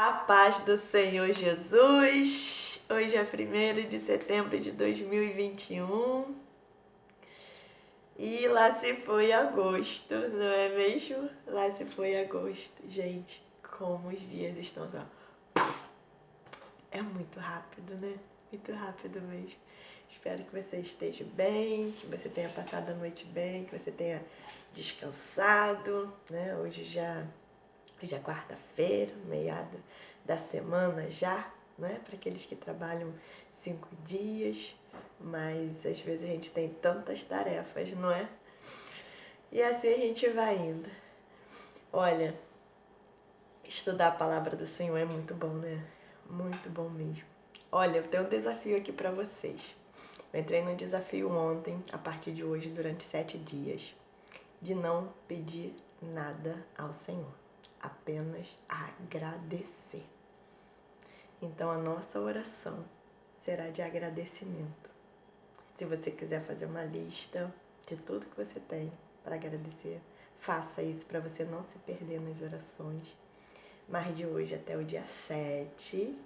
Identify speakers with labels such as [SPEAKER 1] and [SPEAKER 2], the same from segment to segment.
[SPEAKER 1] A paz do Senhor Jesus. Hoje é 1º de setembro de 2021 e lá se foi agosto, não é mesmo? Lá se foi agosto. Gente, como os dias estão só. É muito rápido, né? Muito rápido mesmo. Espero que você esteja bem, que você tenha passado a noite bem, que você tenha descansado, né? Hoje é quarta-feira, meado da semana já, né? Para aqueles que trabalham 5 dias, mas às vezes a gente tem tantas tarefas, não é? E assim a gente vai indo. Olha, estudar a palavra do Senhor é muito bom, né? Muito bom mesmo. Olha, eu tenho um desafio aqui para vocês. Eu entrei no desafio ontem, a partir de hoje, durante 7 dias, de não pedir nada ao Senhor, apenas agradecer. Então a nossa oração será de agradecimento. Se você quiser fazer uma lista de tudo que você tem para agradecer, faça isso para você não se perder nas orações. Mas de hoje até o dia 7,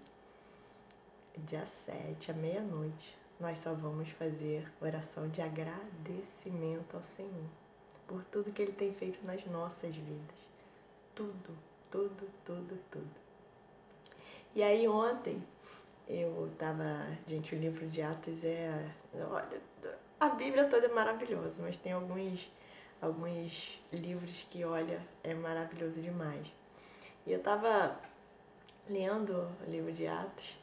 [SPEAKER 1] à meia-noite, nós só vamos fazer oração de agradecimento ao Senhor por tudo que Ele tem feito nas nossas vidas. Tudo, tudo, tudo, tudo. E aí ontem eu tava... Gente, o livro de Atos olha, a Bíblia toda é maravilhosa, mas tem alguns livros que, olha, é maravilhoso demais. E eu tava lendo o livro de Atos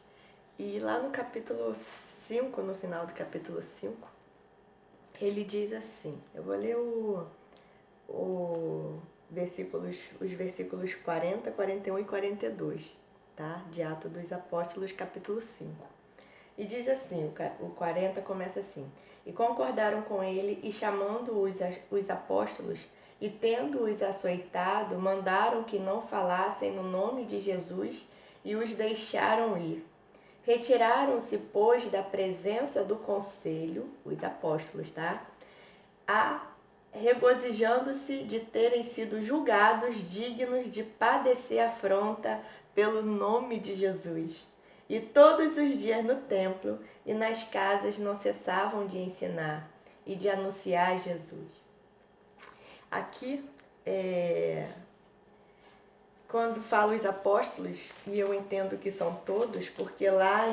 [SPEAKER 1] e lá no capítulo 5, no final do capítulo 5, ele diz assim, eu vou ler os versículos 40, 41 e 42, tá? De Atos dos Apóstolos, capítulo 5. E diz assim, o 40 começa assim: E concordaram com ele, e chamando os apóstolos, e tendo-os açoitado, mandaram que não falassem no nome de Jesus, e os deixaram ir. Retiraram-se, pois, da presença do conselho, os apóstolos, tá? Regozijando-se de terem sido julgados dignos de padecer afronta pelo nome de Jesus. E todos os dias no templo e nas casas não cessavam de ensinar e de anunciar Jesus. Aqui, quando falo os apóstolos, e eu entendo que são todos, porque lá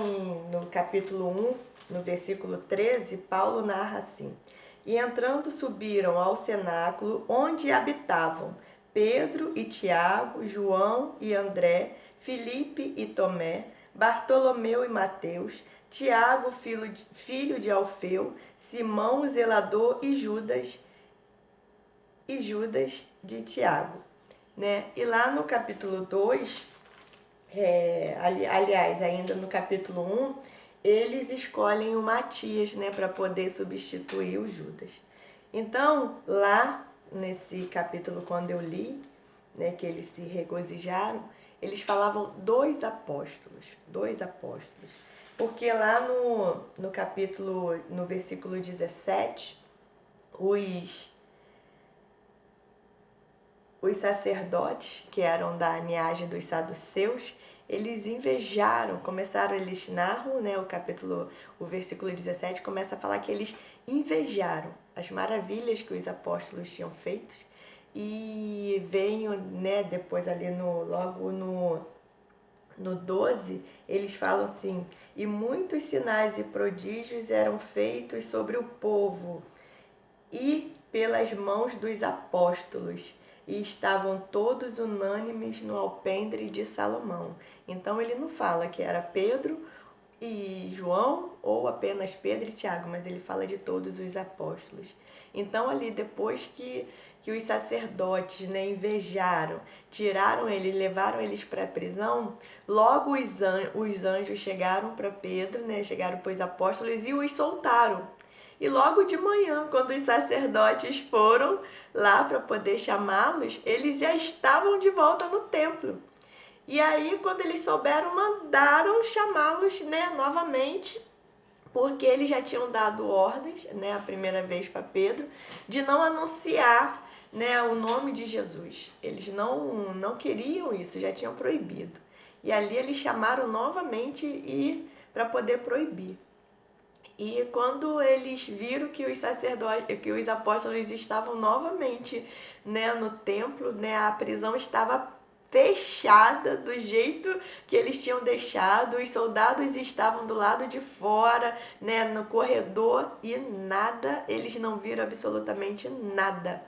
[SPEAKER 1] no capítulo 1, no versículo 13, Paulo narra assim: E entrando subiram ao cenáculo onde habitavam Pedro e Tiago, João e André, Filipe e Tomé, Bartolomeu e Mateus, Tiago, filho de Alfeu, Simão o zelador e Judas de Tiago. Né? E lá no capítulo 2, aliás, ainda no capítulo 1, eles escolhem o Matias, né, para poder substituir o Judas. Então, lá nesse capítulo, quando eu li, né, que eles se regozijaram, eles falavam dois apóstolos. Porque lá no capítulo, no versículo 17, os sacerdotes, que eram da linhagem dos saduceus, eles invejaram, eles narram, né, o versículo 17 começa a falar que eles invejaram as maravilhas que os apóstolos tinham feito, e veio, né, depois ali logo no 12, eles falam assim: e muitos sinais e prodígios eram feitos sobre o povo e pelas mãos dos apóstolos, e estavam todos unânimes no alpendre de Salomão. Então ele não fala que era Pedro e João ou apenas Pedro e Tiago, mas ele fala de todos os apóstolos. Então ali depois que os sacerdotes, né, invejaram, tiraram eles, levaram eles para a prisão, logo os anjos chegaram para Pedro, né, chegaram para os apóstolos e os soltaram. E logo de manhã, quando os sacerdotes foram lá para poder chamá-los, eles já estavam de volta no templo. E aí, quando eles souberam, mandaram chamá-los, né, novamente, porque eles já tinham dado ordens, né, a primeira vez para Pedro, de não anunciar, né, o nome de Jesus. Eles não queriam isso, já tinham proibido. E ali eles chamaram novamente e para poder proibir. E quando eles viram que os sacerdotes, que os apóstolos estavam novamente, né, no templo, né, a prisão estava fechada do jeito que eles tinham deixado, os soldados estavam do lado de fora, né, no corredor e nada, eles não viram absolutamente nada.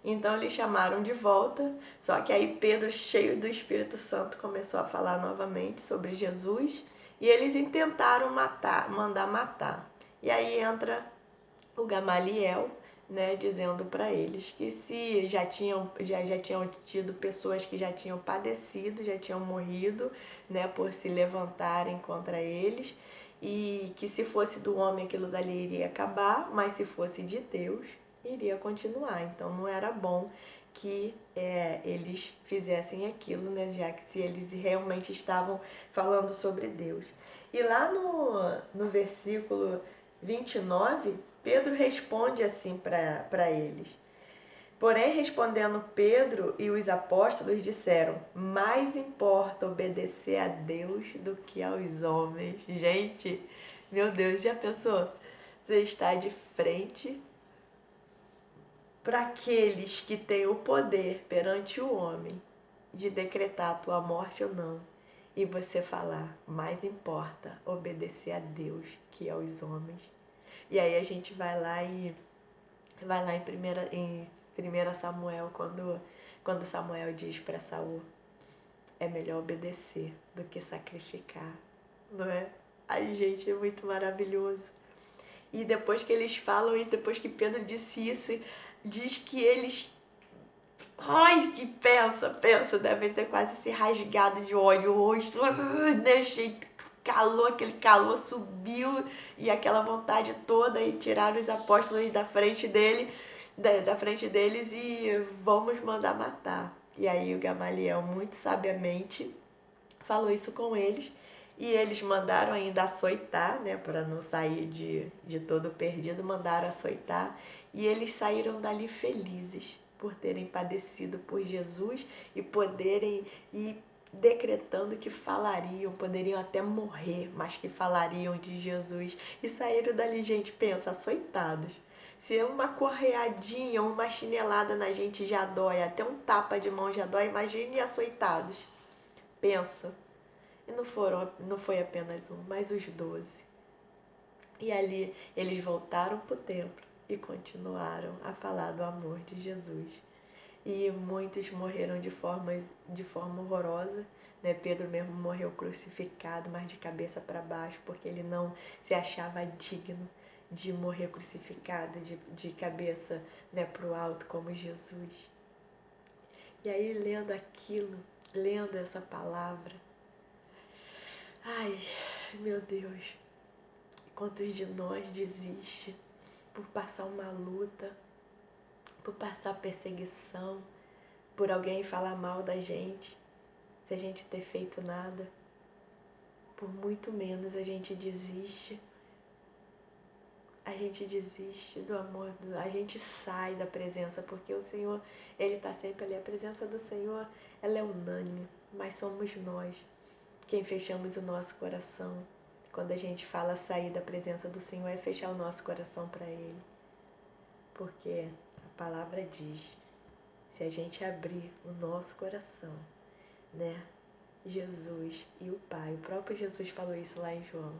[SPEAKER 1] Então eles chamaram de volta, só que aí Pedro, cheio do Espírito Santo, começou a falar novamente sobre Jesus e eles intentaram mandar matar. E aí entra o Gamaliel, né, dizendo para eles que se já tinham tido pessoas que já tinham padecido, já tinham morrido, né, por se levantarem contra eles, e que se fosse do homem aquilo dali iria acabar, mas se fosse de Deus iria continuar. Então não era bom que eles fizessem aquilo, né, já que se eles realmente estavam falando sobre Deus. E lá no versículo 29, Pedro responde assim para eles. Porém, respondendo Pedro e os apóstolos disseram: mais importa obedecer a Deus do que aos homens. Gente, meu Deus, já pensou? Você está de frente para aqueles que têm o poder perante o homem de decretar a tua morte ou não. E você falar: mais importa obedecer a Deus que aos homens. E aí a gente vai lá em 1 Samuel, quando Samuel diz para Saul: é melhor obedecer do que sacrificar, não é? Ai, gente, é muito maravilhoso. E depois que eles falam isso, depois que Pedro disse isso, diz que eles... Ai, que pensa, devem ter quase se rasgado de ódio, o rosto, né, jeito, calor, aquele calor subiu e aquela vontade toda e tiraram os apóstolos da frente dele, da frente deles e vamos mandar matar. E aí o Gamaliel, muito sabiamente, falou isso com eles e eles mandaram ainda açoitar, né, para não sair de todo perdido, mandaram açoitar e eles saíram dali felizes por terem padecido por Jesus e poderem ir decretando que falariam, poderiam até morrer, mas que falariam de Jesus. E saíram dali, gente, pensa, açoitados. Se uma correadinha, uma chinelada na gente já dói, até um tapa de mão já dói, imagine açoitados. Pensa. E não foi apenas um, mas os 12. E ali eles voltaram para o templo e continuaram a falar do amor de Jesus. E muitos morreram de forma horrorosa, né? Pedro mesmo morreu crucificado, mas de cabeça para baixo, porque ele não se achava digno de morrer crucificado, de cabeça, né, para o alto, como Jesus. E aí, lendo aquilo, lendo essa palavra, ai, meu Deus, quantos de nós desiste por passar uma luta, por passar perseguição, por alguém falar mal da gente, se a gente ter feito nada, por muito menos a gente desiste. A gente desiste do amor, a gente sai da presença, porque o Senhor, Ele está sempre ali. A presença do Senhor, ela é unânime, mas somos nós quem fechamos o nosso coração. Quando a gente fala sair da presença do Senhor, é fechar o nosso coração para Ele. Porque a palavra diz, se a gente abrir o nosso coração, né? Jesus e o Pai, o próprio Jesus falou isso lá em João,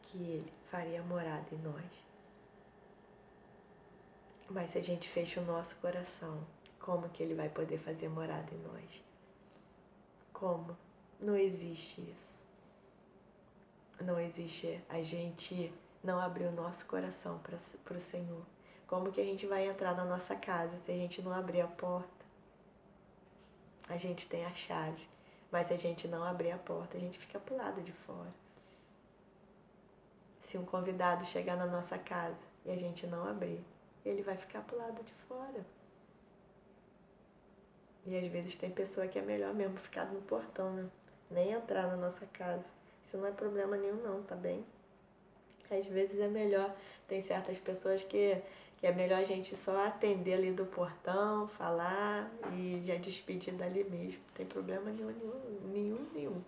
[SPEAKER 1] que Ele faria morada em nós. Mas se a gente fecha o nosso coração, como que Ele vai poder fazer morada em nós? Como? Não existe isso. Não existe a gente não abrir o nosso coração para o Senhor. Como que a gente vai entrar na nossa casa se a gente não abrir a porta? A gente tem a chave, mas se a gente não abrir a porta, a gente fica pro lado de fora. Se um convidado chegar na nossa casa e a gente não abrir, ele vai ficar pro lado de fora. E às vezes tem pessoa que é melhor mesmo ficar no portão, né? Nem entrar na nossa casa. Isso não é problema nenhum não, tá bem? Às vezes é melhor, tem certas pessoas que é melhor a gente só atender ali do portão, falar e já despedir dali mesmo. Não tem problema nenhum.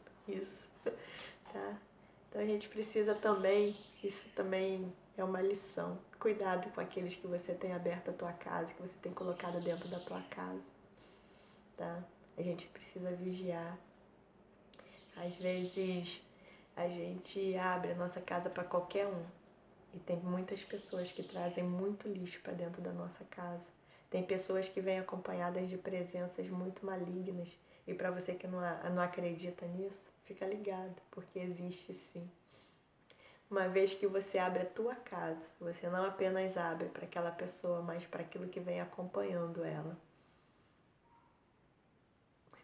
[SPEAKER 1] Então a gente precisa também, isso também é uma lição. Cuidado com aqueles que você tem aberto a tua casa, que você tem colocado dentro da tua casa, tá? A gente precisa vigiar. Às vezes a gente abre a nossa casa para qualquer um. E tem muitas pessoas que trazem muito lixo para dentro da nossa casa. Tem pessoas que vêm acompanhadas de presenças muito malignas. E para você que não acredita nisso, fica ligado, porque existe sim. Uma vez que você abre a tua casa, você não apenas abre para aquela pessoa, mas para aquilo que vem acompanhando ela.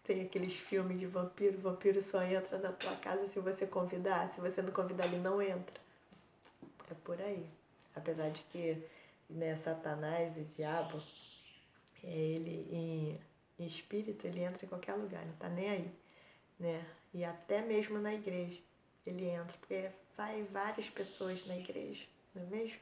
[SPEAKER 1] Tem aqueles filmes de vampiro, o vampiro só entra na tua casa se você convidar. Se você não convidar, ele não entra. É por aí. Apesar de que, né, Satanás, o diabo, ele em espírito, ele entra em qualquer lugar, não tá nem aí, né? E até mesmo na igreja ele entra, porque vai várias pessoas na igreja, não é mesmo?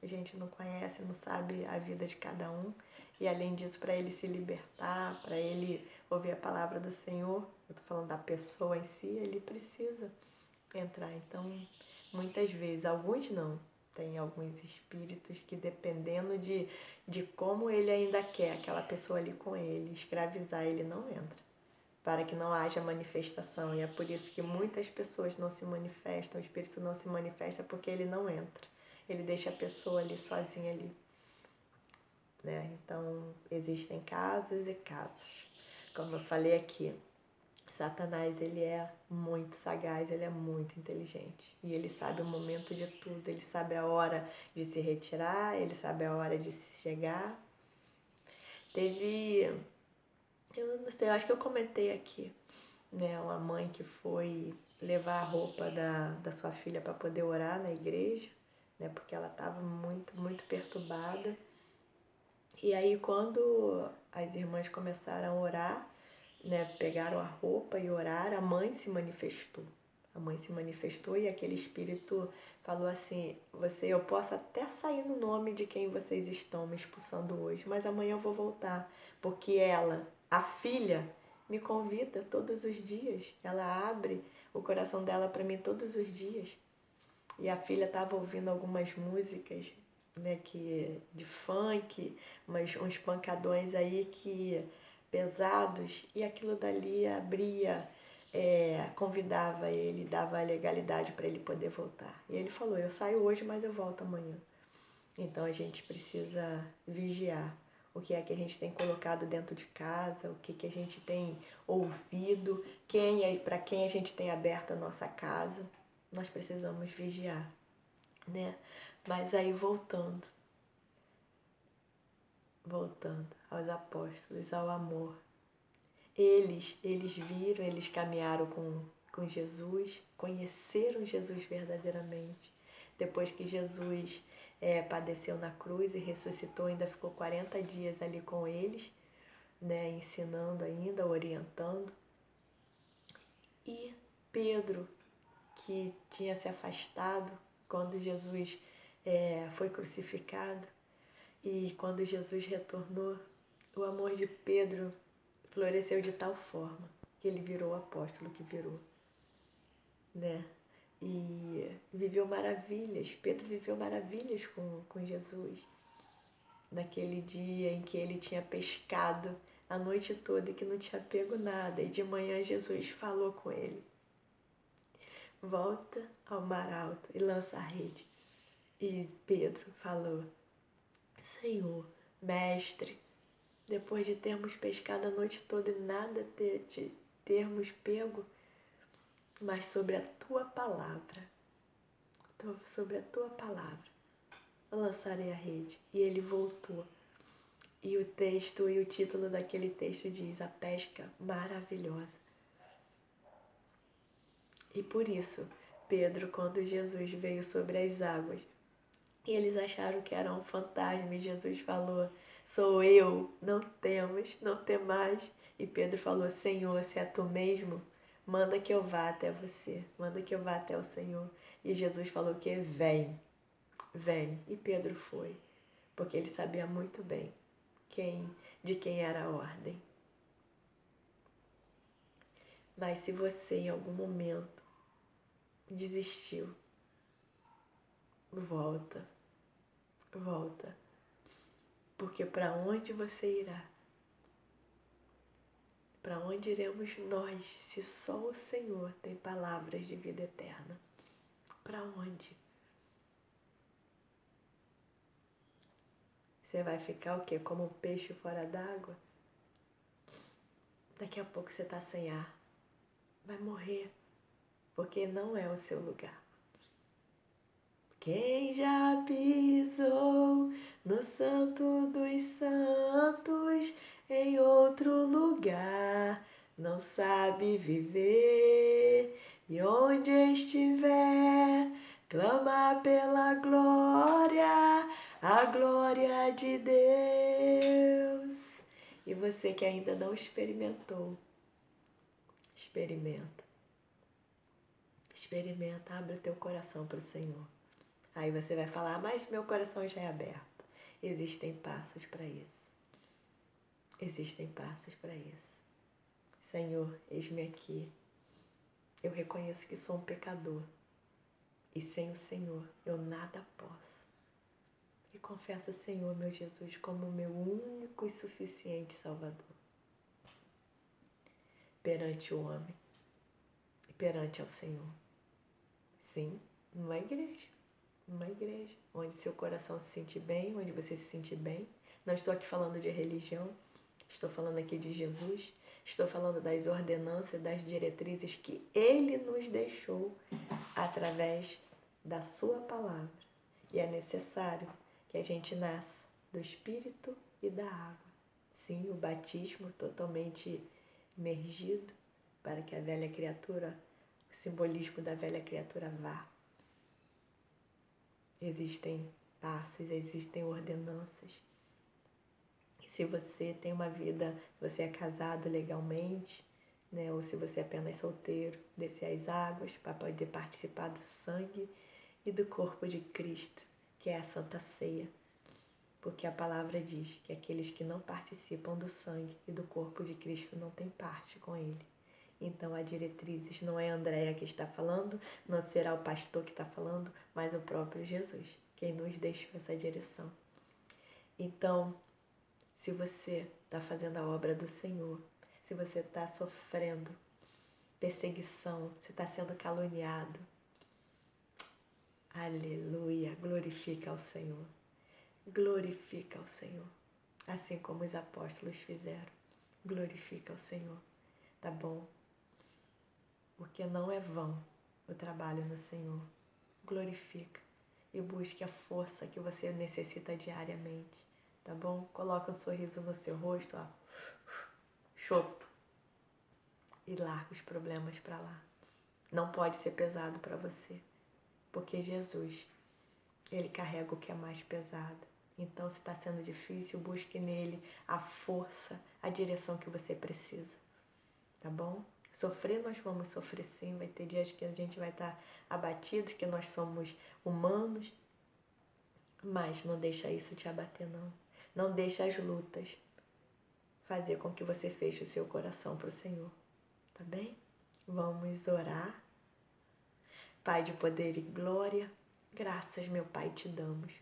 [SPEAKER 1] A gente não conhece, não sabe a vida de cada um. E além disso, para ele se libertar, para ele ouvir a palavra do Senhor, eu tô falando da pessoa em si, ele precisa entrar. Então, muitas vezes, alguns não. Tem alguns espíritos que, dependendo de como ele ainda quer aquela pessoa ali com ele, escravizar, ele não entra, para que não haja manifestação. E é por isso que muitas pessoas não se manifestam, o espírito não se manifesta porque ele não entra. Ele deixa a pessoa ali sozinha ali, né? Então, existem casos e casos. Como eu falei aqui, Satanás, ele é muito sagaz, ele é muito inteligente. E ele sabe o momento de tudo, ele sabe a hora de se retirar, ele sabe a hora de se chegar. Teve, eu não sei, eu acho que eu comentei aqui, né, uma mãe que foi levar a roupa da sua filha para poder orar na igreja, né, porque ela estava muito perturbada. E aí quando as irmãs começaram a orar, né, pegaram a roupa e oraram, a mãe se manifestou. A mãe se manifestou e aquele espírito falou assim: eu posso até sair no nome de quem vocês estão me expulsando hoje, mas amanhã eu vou voltar, porque ela, a filha, me convida todos os dias. Ela abre o coração dela para mim todos os dias. E a filha estava ouvindo algumas músicas, né, de funk, uns pancadões aí que pesados, e aquilo dali abria, convidava ele, dava a legalidade para ele poder voltar. E ele falou: eu saio hoje, mas eu volto amanhã. Então a gente precisa vigiar o que é que a gente tem colocado dentro de casa, o que a gente tem ouvido, para quem a gente tem aberto a nossa casa. Nós precisamos vigiar, né? Mas aí voltando aos apóstolos, ao amor. Eles viram, eles caminharam com Jesus, conheceram Jesus verdadeiramente. Depois que Jesus padeceu na cruz e ressuscitou, ainda ficou 40 dias ali com eles, né, ensinando ainda, orientando. E Pedro, que tinha se afastado quando Jesus foi crucificado, e quando Jesus retornou, o amor de Pedro floresceu de tal forma que ele virou o apóstolo que virou, né? E viveu maravilhas. Pedro viveu maravilhas com Jesus. Naquele dia em que ele tinha pescado a noite toda e que não tinha pego nada, e de manhã Jesus falou com ele: volta ao mar alto e lança a rede. E Pedro falou: Senhor, mestre, depois de termos pescado a noite toda e nada termos pego, mas sobre a tua palavra, eu lançarei a rede. E ele voltou. E o título daquele texto diz: a pesca maravilhosa. E por isso, Pedro, quando Jesus veio sobre as águas, e eles acharam que era um fantasma, e Jesus falou: sou eu, não temais. E Pedro falou: Senhor, se é tu mesmo, manda que eu vá até você, manda que eu vá até o Senhor. E Jesus falou que vem. E Pedro foi, porque ele sabia muito bem de quem era a ordem. Mas se você em algum momento desistiu, volta, volta. Porque para onde você irá? Para onde iremos nós, se só o Senhor tem palavras de vida eterna? Para onde? Você vai ficar o quê? Como um peixe fora d'água? Daqui a pouco você está sem ar. Vai morrer, porque não é o seu lugar. Quem já pisou no Santo dos Santos, em outro lugar, não sabe viver. E onde estiver, clama pela glória, a glória de Deus. E você que ainda não experimentou, experimenta. Experimenta, abre o teu coração para o Senhor. Aí você vai falar, mas meu coração já é aberto. Existem passos para isso. Existem passos para isso. Senhor, eis-me aqui. Eu reconheço que sou um pecador. E sem o Senhor eu nada posso. E confesso o Senhor, meu Jesus, como o meu único e suficiente Salvador. Perante o homem e perante ao Senhor. Sim, numa igreja. Numa igreja, onde seu coração se sente bem, onde você se sente bem. Não estou aqui falando de religião, estou falando aqui de Jesus, estou falando das ordenanças, das diretrizes que Ele nos deixou através da sua palavra. E é necessário que a gente nasça do Espírito e da água. Sim, o batismo totalmente imergido para que a velha criatura, o simbolismo da velha criatura vá. Existem passos, existem ordenanças. E se você tem uma vida, se você é casado legalmente, né, ou se você é apenas solteiro, descer as águas para poder participar do sangue e do corpo de Cristo, que é a Santa Ceia. Porque a palavra diz que aqueles que não participam do sangue e do corpo de Cristo não têm parte com Ele. Então, a diretrizes não é a Andréia que está falando, não será o pastor que está falando, mas o próprio Jesus, quem nos deixou essa direção. Então, se você está fazendo a obra do Senhor, se você está sofrendo perseguição, se está sendo caluniado, aleluia, glorifica ao Senhor. Glorifica ao Senhor, assim como os apóstolos fizeram. Glorifica ao Senhor, tá bom? Porque não é vão o trabalho no Senhor. Glorifica e busque a força que você necessita diariamente, tá bom? Coloca um sorriso no seu rosto, ó, chopo, e larga os problemas para lá. Não pode ser pesado para você, porque Jesus, Ele carrega o que é mais pesado. Então, se está sendo difícil, busque nele a força, a direção que você precisa, tá bom? Sofrer, nós vamos sofrer sim, vai ter dias que a gente vai estar abatido, que nós somos humanos, mas não deixa isso te abater, não. Não deixa as lutas fazer com que você feche o seu coração para o Senhor, tá bem? Vamos orar. Pai de poder e glória, graças, meu Pai, te damos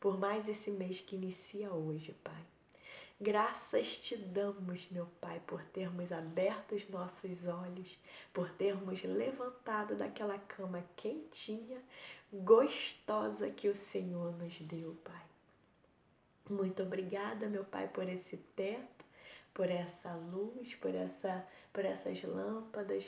[SPEAKER 1] por mais esse mês que inicia hoje, Pai. Graças te damos, meu Pai, por termos aberto os nossos olhos, por termos levantado daquela cama quentinha, gostosa que o Senhor nos deu, Pai. Muito obrigada, meu Pai, por esse teto, por essa luz, por essas lâmpadas,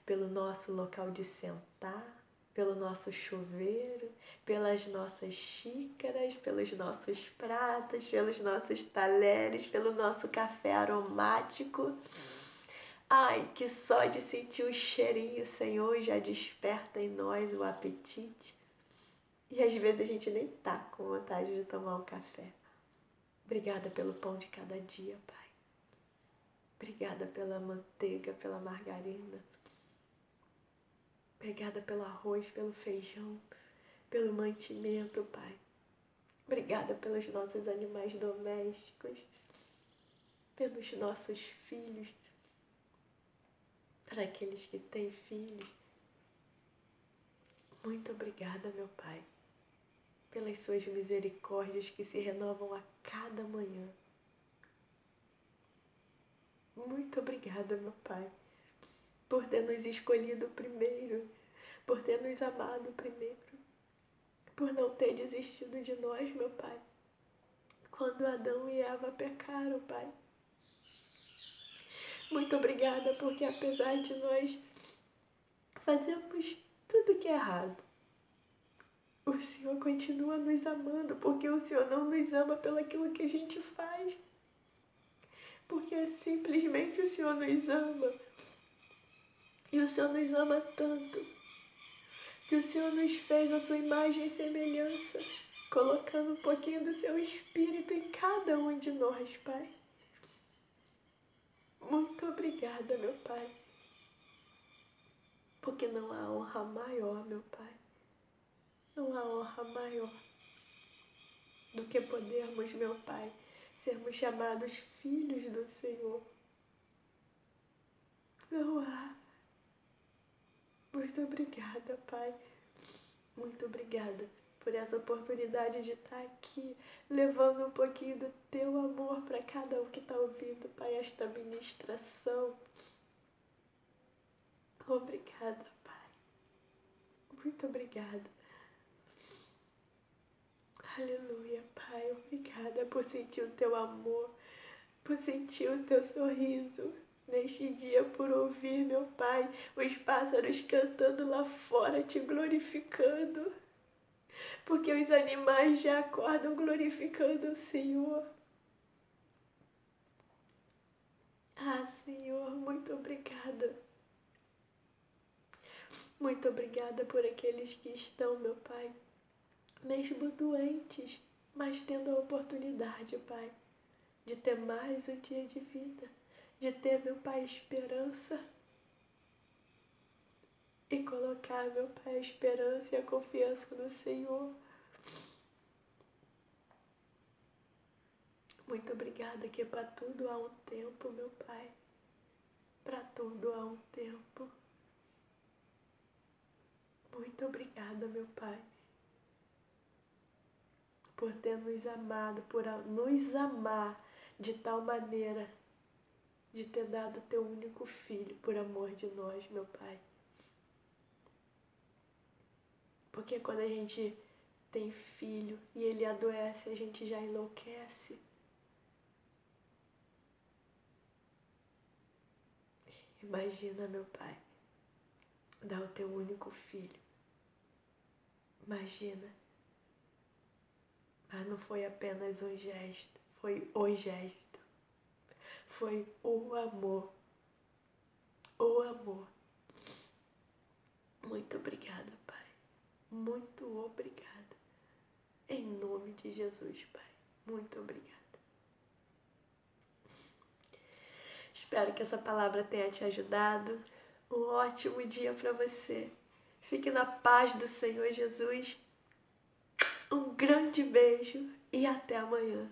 [SPEAKER 1] pelo nosso local de sentar, pelo nosso chuveiro, pelas nossas xícaras, pelos nossos pratos, pelos nossos talheres, pelo nosso café aromático. Ai, que só de sentir o cheirinho, Senhor, já desperta em nós o apetite. E às vezes a gente nem tá com vontade de tomar um café. Obrigada pelo pão de cada dia, Pai. Obrigada pela manteiga, pela margarina. Obrigada pelo arroz, pelo feijão, pelo mantimento, Pai. Obrigada pelos nossos animais domésticos, pelos nossos filhos, para aqueles que têm filhos. Muito obrigada, meu Pai, pelas suas misericórdias que se renovam a cada manhã. Muito obrigada, meu Pai, por ter nos escolhido primeiro, por ter nos amado primeiro, por não ter desistido de nós, meu Pai, quando Adão e Eva pecaram, Pai. Muito obrigada porque apesar de nós fazermos tudo que é errado, o Senhor continua nos amando, porque o Senhor não nos ama pelo aquilo que a gente faz, porque simplesmente o Senhor nos ama. E o Senhor nos ama tanto que o Senhor nos fez a sua imagem e semelhança, colocando um pouquinho do seu Espírito em cada um de nós, Pai. Muito obrigada, meu Pai, porque não há honra maior, meu Pai, não há honra maior do que podermos, meu Pai, sermos chamados filhos do Senhor. Não há. Muito obrigada, Pai. Muito obrigada por essa oportunidade de estar aqui, levando um pouquinho do teu amor para cada um que está ouvindo, Pai, esta ministração. Obrigada, Pai. Muito obrigada. Aleluia, Pai. Obrigada por sentir o teu amor, por sentir o teu sorriso neste dia, por ouvir, meu Pai, os pássaros cantando lá fora, te glorificando, porque os animais já acordam glorificando o Senhor. Ah, Senhor, muito obrigada. Muito obrigada por aqueles que estão, meu Pai, mesmo doentes, mas tendo a oportunidade, Pai, de ter mais um dia de vida, de ter, meu Pai, esperança e colocar, meu Pai, a esperança e a confiança no Senhor. Muito obrigada que para tudo há um tempo, meu Pai. Para tudo há um tempo. Muito obrigada, meu Pai, por ter nos amado, por nos amar de tal maneira, de ter dado teu único filho por amor de nós, meu Pai. Porque quando a gente tem filho e ele adoece, a gente já enlouquece. Imagina, meu Pai, dar o teu único filho. Imagina. Mas não foi apenas um gesto, foi o gesto. Foi o amor. O amor. Muito obrigada, Pai. Muito obrigada. Em nome de Jesus, Pai. Muito obrigada. Espero que essa palavra tenha te ajudado. Um ótimo dia para você. Fique na paz do Senhor Jesus. Um grande beijo e até amanhã.